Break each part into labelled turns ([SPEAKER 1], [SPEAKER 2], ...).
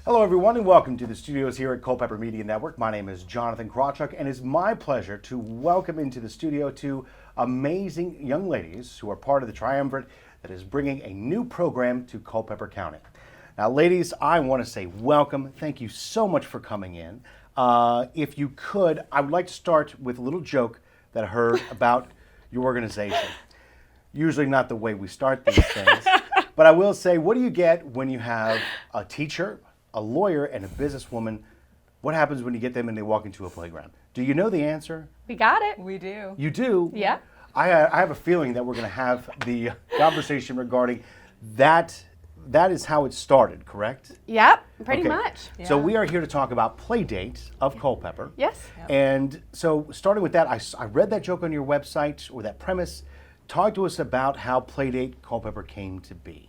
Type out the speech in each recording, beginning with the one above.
[SPEAKER 1] Hello everyone and welcome to the studios here at Culpeper Media Network. My name is Jonathan Krawchuk and it's my pleasure to welcome into the studio two amazing young ladies who are part of the triumvirate that is bringing a new program to Culpeper County. Now ladies, I want to say welcome. Thank you so much for coming in. If you could, I would like to start with a little joke that I heard about your organization. Usually not the way we start these things, but I will say, what do you get when you have a teacher, a lawyer, and a businesswoman? What happens when you get them and they walk into a playground? Do you know the answer?
[SPEAKER 2] We got it.
[SPEAKER 3] We do.
[SPEAKER 1] You do?
[SPEAKER 2] Yeah.
[SPEAKER 1] I have a feeling that we're going to have the conversation regarding that. That is how it started, correct?
[SPEAKER 2] Yep, pretty
[SPEAKER 1] Okay.
[SPEAKER 2] much.
[SPEAKER 1] So
[SPEAKER 3] Yeah.
[SPEAKER 1] we are here to talk about Playdate of Culpeper.
[SPEAKER 2] Yes.
[SPEAKER 3] Yep.
[SPEAKER 1] And so starting with that, I read that joke on your website, or that premise. Talk to us about how Playdate Culpeper came to be.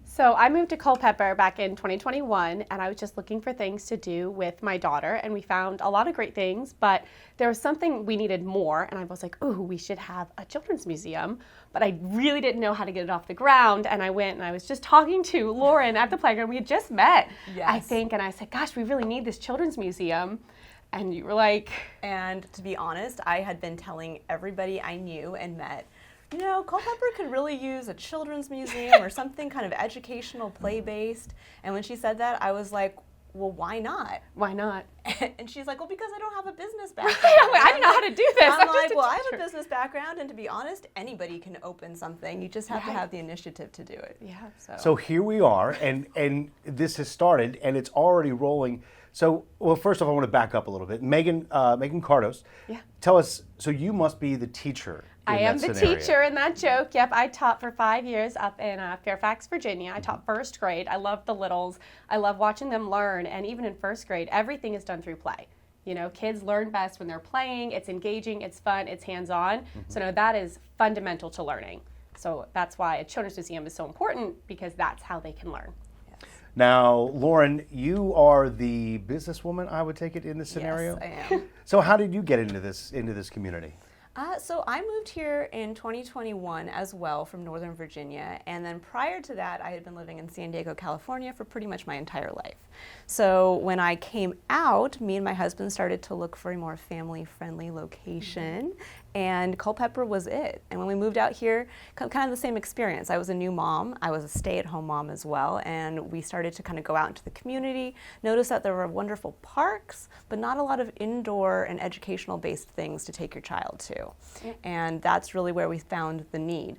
[SPEAKER 2] So I moved to Culpeper back in 2021, and I was just looking for things to do with my daughter, and we found a lot of great things, but there was something we needed more, and I was like, ooh, we should have a children's museum, but I really didn't know how to get it off the ground, and I went and I was just talking to Lauren at the playground. We had just met,
[SPEAKER 3] Yes.
[SPEAKER 2] I think, and I said, gosh, we really need this children's museum, and you were like,
[SPEAKER 3] And to be honest, I had been telling everybody I knew and met, you know, Culpeper could really use a children's museum or something kind of educational, play-based. And when she said that, I was like, well, why not?
[SPEAKER 2] why not?
[SPEAKER 3] And she's like, well, because I don't have a business background.
[SPEAKER 2] I didn't know how to do this.
[SPEAKER 3] I'm
[SPEAKER 2] I'm just
[SPEAKER 3] like,
[SPEAKER 2] a
[SPEAKER 3] well, I have a
[SPEAKER 2] teacher."
[SPEAKER 3] business background, and to be honest, anybody can open something. You just have to
[SPEAKER 2] Right.
[SPEAKER 3] have the initiative to do it.
[SPEAKER 2] Yeah.
[SPEAKER 1] So here we are, and this has started, and it's already rolling. So, well, first off, I want to back up a little bit. Megan Kardos,
[SPEAKER 2] Yeah.
[SPEAKER 1] tell us, so you must be the teacher in
[SPEAKER 2] I am
[SPEAKER 1] that
[SPEAKER 2] the
[SPEAKER 1] scenario.
[SPEAKER 2] teacher in that joke. Yep, I taught for 5 years up in Fairfax, Virginia. I taught first grade. I love the littles. I love watching them learn. And even in first grade, everything is done through play. You know, kids learn best when they're playing. It's engaging, it's fun, it's hands-on. So no, that is fundamental to learning. So that's why a children's museum is so important, because that's how they can learn.
[SPEAKER 1] Now, Lauren, you are the businesswoman, I would take it, in this scenario?
[SPEAKER 3] Yes, I am.
[SPEAKER 1] So how did you get into this community?
[SPEAKER 3] So I moved here in 2021 as well from Northern Virginia, and then prior to that I had been living in San Diego, California for pretty much my entire life. So when I came out, me and my husband started to look for a more family-friendly location, and Culpeper was it. And when we moved out here, kind of the same experience. I was a new mom, I was a stay-at-home mom as well, and we started to kind of go out into the community, notice that there were wonderful parks, but not a lot of indoor and educational-based things to take your child to. And that's really where we found the need.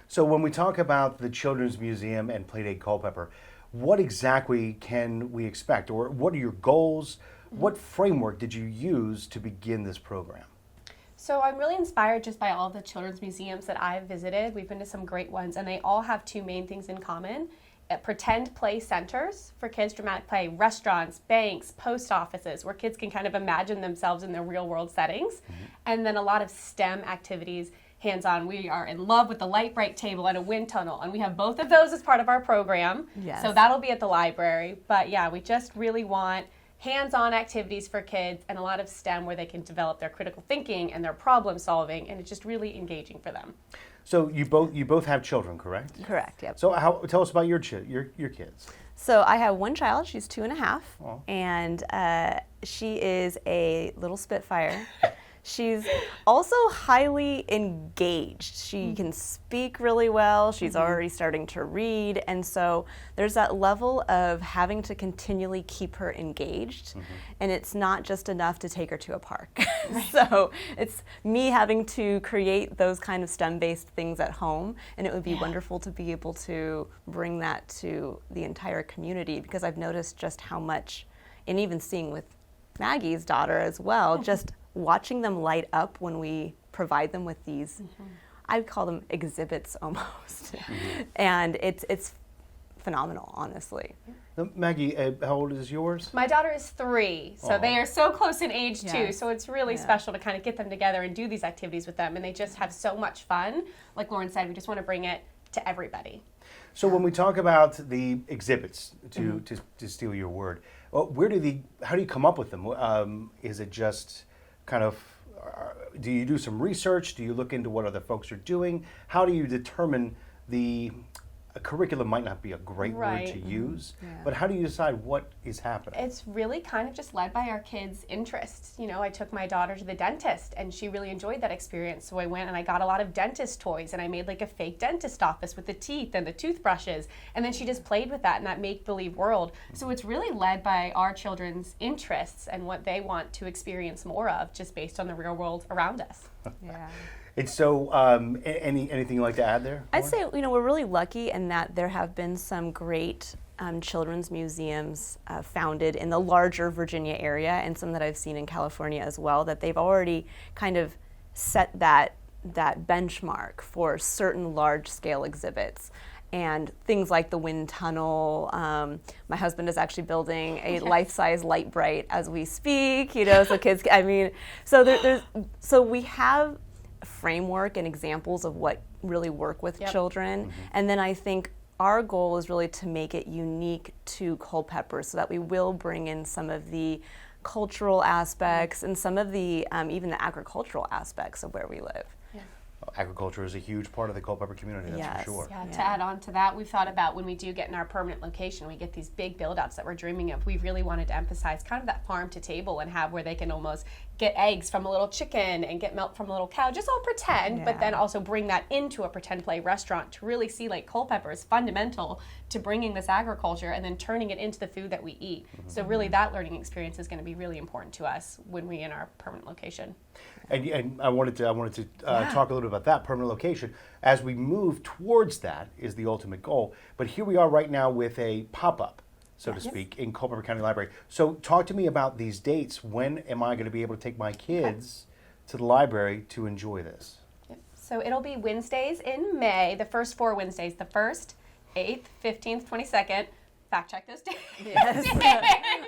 [SPEAKER 1] So when we talk about the Children's Museum and Playdate Culpeper, what exactly can we expect? Or what are your goals? What framework did you use to begin this program?
[SPEAKER 2] So I'm really inspired just by all of the children's museums that I've visited. We've been to some great ones, and they all have two main things in common. Pretend play centers for kids, dramatic play, restaurants, banks, post offices, where kids can kind of imagine themselves in their real world settings. And then a lot of STEM activities, hands-on. We are in love with the light break table and a wind tunnel, and we have both of those as part of our program.
[SPEAKER 3] Yes.
[SPEAKER 2] So that'll be at the library. But yeah, we just really want hands-on activities for kids and a lot of STEM where they can develop their critical thinking and their problem solving, and it's just really engaging for them.
[SPEAKER 1] So you both have children, correct?
[SPEAKER 3] Correct, yep.
[SPEAKER 1] So tell us about your kids.
[SPEAKER 3] So I have one child, she's 2.5,
[SPEAKER 1] Aw.
[SPEAKER 3] and she is a little spitfire. She's also highly engaged. She can speak really well. She's already starting to read. And so there's that level of having to continually keep her engaged. And it's not just enough to take her to a park. So it's me having to create those kind of STEM-based things at home. And it would be wonderful to be able to bring that to the entire community, because I've noticed just how much, and even seeing with Maggie's daughter as well, just watching them light up when we provide them with these, I call them exhibits almost. And it's phenomenal, honestly.
[SPEAKER 1] Now, Maggie, how old is yours?
[SPEAKER 2] My daughter is 3, so they are so close in age too.
[SPEAKER 3] Yes.
[SPEAKER 2] So it's really special to kind of get them together and do these activities with them, and they just have so much fun. Like Lauren said, we just want to bring it to everybody.
[SPEAKER 1] So when we talk about the exhibits, to steal your word, well, how do you come up with them? Is it just kind of, do you do some research? Do you look into what other folks are doing? How do you determine the a curriculum might not be a great word
[SPEAKER 2] Right.
[SPEAKER 1] to use,
[SPEAKER 3] Yeah.
[SPEAKER 1] but how do you decide what is happening?
[SPEAKER 2] It's really kind of just led by our kids' interests. You know, I took my daughter to the dentist and she really enjoyed that experience. So I went and I got a lot of dentist toys and I made like a fake dentist office with the teeth and the toothbrushes. And then she just played with that in that make-believe world. So it's really led by our children's interests and what they want to experience more of just based on the real world around us.
[SPEAKER 3] Yeah.
[SPEAKER 1] And so, anything you'd like to add there?
[SPEAKER 3] I'd
[SPEAKER 1] Lauren?
[SPEAKER 3] say, you know, we're really lucky in that there have been some great children's museums founded in the larger Virginia area, and some that I've seen in California as well, that they've already kind of set that benchmark for certain large-scale exhibits. And things like the wind tunnel. My husband is actually building a life-size Light Bright as we speak. You know, so kids. I mean, so we have a framework and examples of what really work with children, and then I think our goal is really to make it unique to Culpeper, so that we will bring in some of the cultural aspects and some of the even the agricultural aspects of where we live.
[SPEAKER 1] Agriculture is a huge part of the Culpeper community, that's
[SPEAKER 3] Yes.
[SPEAKER 1] for sure.
[SPEAKER 2] Yeah, to add on to that, we've thought about when we do get in our permanent location, we get these big build-outs that we're dreaming of. We really wanted to emphasize kind of that farm to table and have where they can almost get eggs from a little chicken and get milk from a little cow, just all pretend, but then also bring that into a pretend play restaurant to really see like Culpeper is fundamental to bringing this agriculture and then turning it into the food that we eat. So really that learning experience is going to be really important to us when we're in our permanent location.
[SPEAKER 1] And I wanted to talk a little bit about that permanent location. As we move towards that is the ultimate goal. But here we are right now with a pop-up, so to speak, in Culpeper County Library. So talk to me about these dates. When am I going to be able to take my kids to the library to enjoy this?
[SPEAKER 2] So it'll be Wednesdays in May, the first 4 Wednesdays, the 1st, 8th, 15th, 22nd. Fact check those days.
[SPEAKER 3] Yes,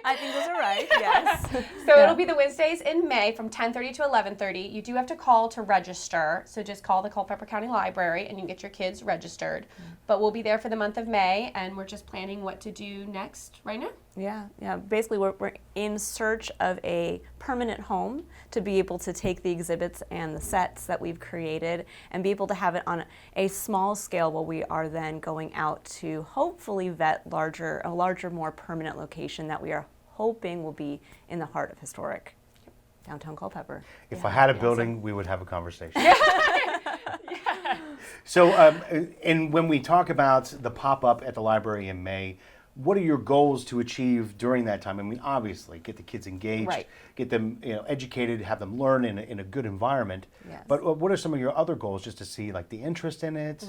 [SPEAKER 3] I think those are right. Yes.
[SPEAKER 2] So it'll be the Wednesdays in May from 10:30 to 11:30. You do have to call to register. So just call the Culpeper County Library and you can get your kids registered. But we'll be there for the month of May and we're just planning what to do next right now.
[SPEAKER 3] Yeah. Basically, we're in search of a permanent home to be able to take the exhibits and the sets that we've created and be able to have it on a small scale while we are then going out to hopefully vet a larger, more permanent location that we are hoping will be in the heart of historic downtown Culpeper.
[SPEAKER 1] If I had a building, we would have a conversation. So, and when we talk about the pop-up at the library in May, what are your goals to achieve during that time? I mean, obviously, get the kids engaged,
[SPEAKER 3] Right.
[SPEAKER 1] get them educated, have them learn in a good environment.
[SPEAKER 3] Yes.
[SPEAKER 1] But what are some of your other goals, just to see like the interest in it?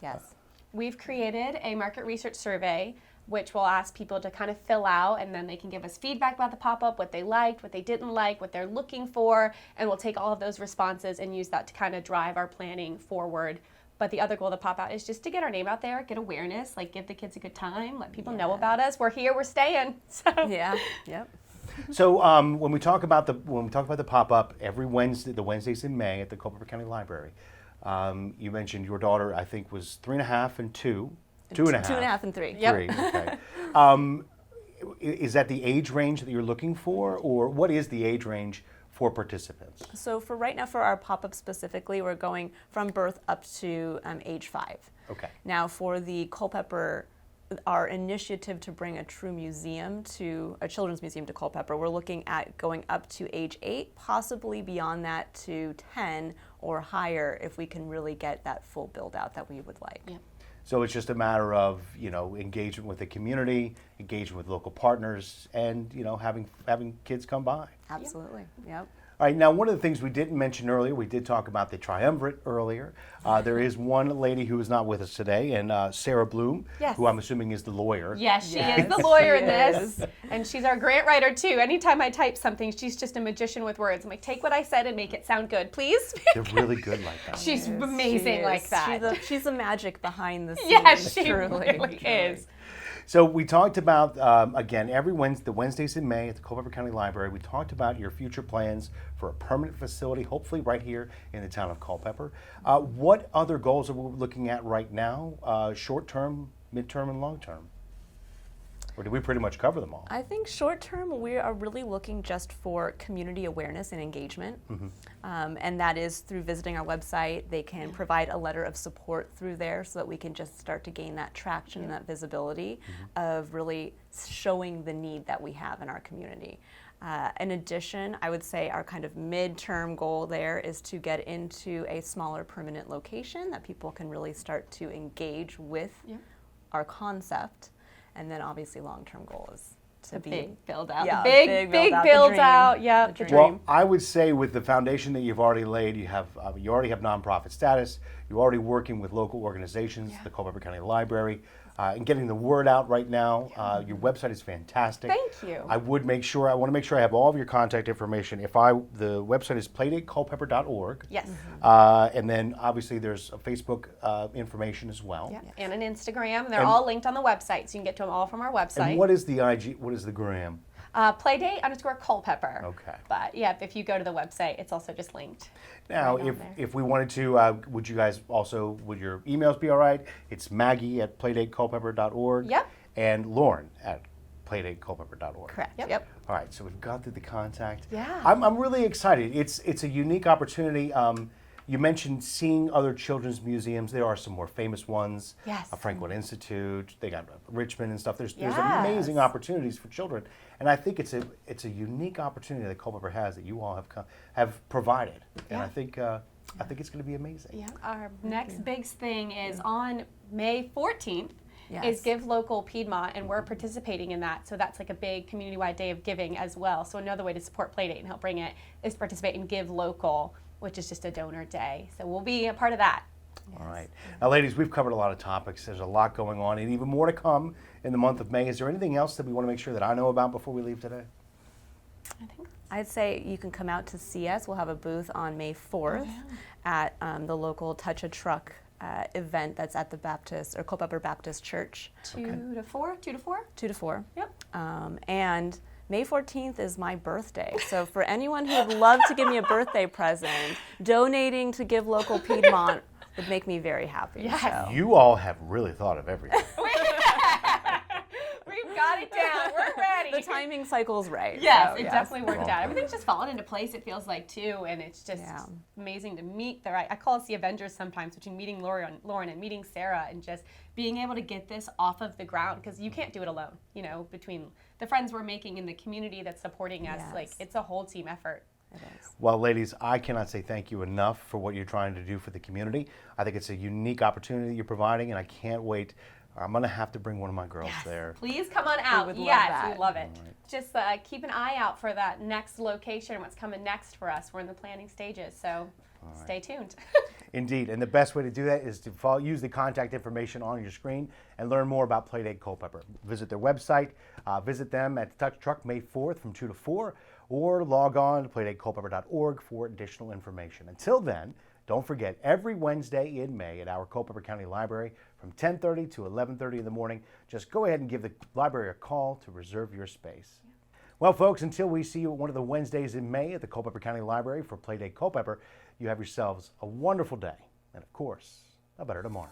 [SPEAKER 3] Yes.
[SPEAKER 2] We've created a market research survey which we'll ask people to kind of fill out, and then they can give us feedback about the pop-up, what they liked, what they didn't like, what they're looking for, and we'll take all of those responses and use that to kind of drive our planning forward. But the other goal of the pop-out is just to get our name out there, get awareness, like give the kids a good time, let people know about us. We're here, we're staying. So.
[SPEAKER 3] Yeah. Yep.
[SPEAKER 1] So when we talk about the pop-up every Wednesday, the Wednesdays in May at the Culpeper County Library, you mentioned your daughter, I think, was 3.5 and 2. 2.5.
[SPEAKER 3] 2.5 and 3.
[SPEAKER 2] Yep.
[SPEAKER 1] 3, okay. Is that the age range that you're looking for, or what is the age range for participants?
[SPEAKER 3] So for right now, for our pop-up specifically, we're going from birth up to age 5.
[SPEAKER 1] Okay.
[SPEAKER 3] Now for the Culpeper, our initiative to bring a true museum to, a children's museum to Culpeper, we're looking at going up to age 8, possibly beyond that to 10 or higher if we can really get that full build out that we would like.
[SPEAKER 2] Yeah.
[SPEAKER 1] So it's just a matter of, engagement with the community, engagement with local partners, and, having kids come by.
[SPEAKER 3] Absolutely. Yep.
[SPEAKER 1] All right, now one of the things we didn't mention earlier, we did talk about the triumvirate earlier. There is one lady who is not with us today, and Sarah Bloom,
[SPEAKER 2] Yes.
[SPEAKER 1] who I'm assuming is the lawyer.
[SPEAKER 2] Yes, she
[SPEAKER 3] Yes,
[SPEAKER 2] is the lawyer
[SPEAKER 3] she
[SPEAKER 2] in this.
[SPEAKER 3] is.
[SPEAKER 2] And she's our grant writer too. Anytime I type something, she's just a magician with words. I'm like, take what I said and make it sound good, please.
[SPEAKER 1] They're really good like that.
[SPEAKER 2] She's
[SPEAKER 3] She
[SPEAKER 2] amazing
[SPEAKER 3] is.
[SPEAKER 2] like that.
[SPEAKER 3] She's the magic behind the scenes.
[SPEAKER 2] Yes, she
[SPEAKER 3] truly,
[SPEAKER 2] really
[SPEAKER 3] truly.
[SPEAKER 2] is.
[SPEAKER 1] So we talked about, again, every Wednesday, the Wednesdays in May at the Culpeper County Library, we talked about your future plans for a permanent facility, hopefully right here in the town of Culpeper. What other goals are we looking at right now, short-term, mid-term, and long-term? Or did we pretty much cover them all?
[SPEAKER 3] I think short term, we are really looking just for community awareness and engagement. And that is through visiting our website. They can provide a letter of support through there so that we can just start to gain that traction and that visibility of really showing the need that we have in our community. In addition, I would say our kind of midterm goal there is to get into a smaller permanent location that people can really start to engage with our concept. And then obviously long-term goal is to be
[SPEAKER 2] big build out.
[SPEAKER 3] Yeah,
[SPEAKER 2] the big build
[SPEAKER 3] dream.
[SPEAKER 2] out. Yeah, the
[SPEAKER 3] dream.
[SPEAKER 2] dream.
[SPEAKER 1] Well, I would say with the foundation that you've already laid, you already have nonprofit status. You're already working with local organizations, the Culpeper County Library, and getting the word out right now. Your website is fantastic.
[SPEAKER 2] Thank you.
[SPEAKER 1] I want to make sure I have all of your contact information. The website is playdateculpeper.org.
[SPEAKER 2] Yes.
[SPEAKER 1] And then obviously there's a Facebook information as well.
[SPEAKER 2] Yeah. And an Instagram. And they're all linked on the website, so you can get to them all from our website.
[SPEAKER 1] And what is the IG? What is the gram?
[SPEAKER 2] Playdate_Culpeper.
[SPEAKER 1] Okay.
[SPEAKER 2] But yeah, if you go to the website, it's also just linked.
[SPEAKER 1] Now,
[SPEAKER 2] right on there.
[SPEAKER 1] if we wanted to, would your emails be all right? It's Maggie at playdateculpeper.org.
[SPEAKER 2] Yep.
[SPEAKER 1] And Lauren at playdateculpeper.org.
[SPEAKER 3] Correct.
[SPEAKER 2] Yep.
[SPEAKER 1] All right, so we've gone through the contact.
[SPEAKER 2] Yeah.
[SPEAKER 1] I'm really excited. It's a unique opportunity. You mentioned seeing other children's museums. There are some more famous ones.
[SPEAKER 2] Yes.
[SPEAKER 1] Franklin Institute. They got Richmond and stuff. There's
[SPEAKER 2] Yes.
[SPEAKER 1] amazing opportunities for children, and I think it's a unique opportunity that Culpeper has that you all have provided, and
[SPEAKER 2] Yeah.
[SPEAKER 1] I think it's going to be amazing.
[SPEAKER 2] Yeah. Our next big thing is on May 14th.
[SPEAKER 3] Yes.
[SPEAKER 2] Is Give Local Piedmont, and we're participating in that. So that's like a big community-wide day of giving as well. So another way to support Playdate and help bring it is participate in Give Local, which is just a donor day. So we'll be a part of that.
[SPEAKER 1] All right. Now, ladies, we've covered a lot of topics. There's a lot going on, and even more to come in the month of May. Is there anything else that we want to make sure that I know about before we leave today?
[SPEAKER 2] I think.
[SPEAKER 3] I'd say you can come out to see us. We'll have a booth on May 4th at the local Touch a Truck event that's at the Culpeper Baptist Church.
[SPEAKER 2] 2 to 4? 2 to 4?
[SPEAKER 3] 2 to 4.
[SPEAKER 2] Yep.
[SPEAKER 3] And May 14th is my birthday. So for anyone who would love to give me a birthday present, donating to Give Local Piedmont would make me very happy.
[SPEAKER 2] Yes.
[SPEAKER 3] So.
[SPEAKER 1] You all have really thought of everything.
[SPEAKER 2] We've got it down. We're ready.
[SPEAKER 3] The timing cycle's right.
[SPEAKER 2] Yes,
[SPEAKER 3] so,
[SPEAKER 2] it definitely worked out. Everything's just fallen into place, it feels like, too, and it's just amazing to meet the right. I call us the Avengers sometimes, between meeting Lauren and meeting Sarah, and just being able to get this off of the ground, because you can't do it alone, between the friends we're making in the community that's supporting us.
[SPEAKER 3] Yes.
[SPEAKER 2] Like, it's a whole team effort.
[SPEAKER 3] It is.
[SPEAKER 1] Well, ladies, I cannot say thank you enough for what you're trying to do for the community. I think it's a unique opportunity you're providing, and I can't wait. I'm going to have to bring one of my girls there.
[SPEAKER 2] Please come on out.
[SPEAKER 3] would love
[SPEAKER 2] Yes,
[SPEAKER 3] that.
[SPEAKER 2] we love it. Just keep an eye out for that next location, what's coming next for us. We're in the planning stages, so stay tuned.
[SPEAKER 1] Indeed, and the best way to do that is to use the contact information on your screen and learn more about Playdate Culpeper. Visit their website, visit them at the Touch Truck May 4th from 2 to 4, or log on to playdateculpeper.org for additional information. Until then, don't forget, every Wednesday in May at our Culpeper County Library from 10:30 to 11:30 in the morning, just go ahead and give the library a call to reserve your space. Well, folks, until we see you at one of the Wednesdays in May at the Culpeper County Library for Playdate Culpeper, you have yourselves a wonderful day, and of course, a better tomorrow.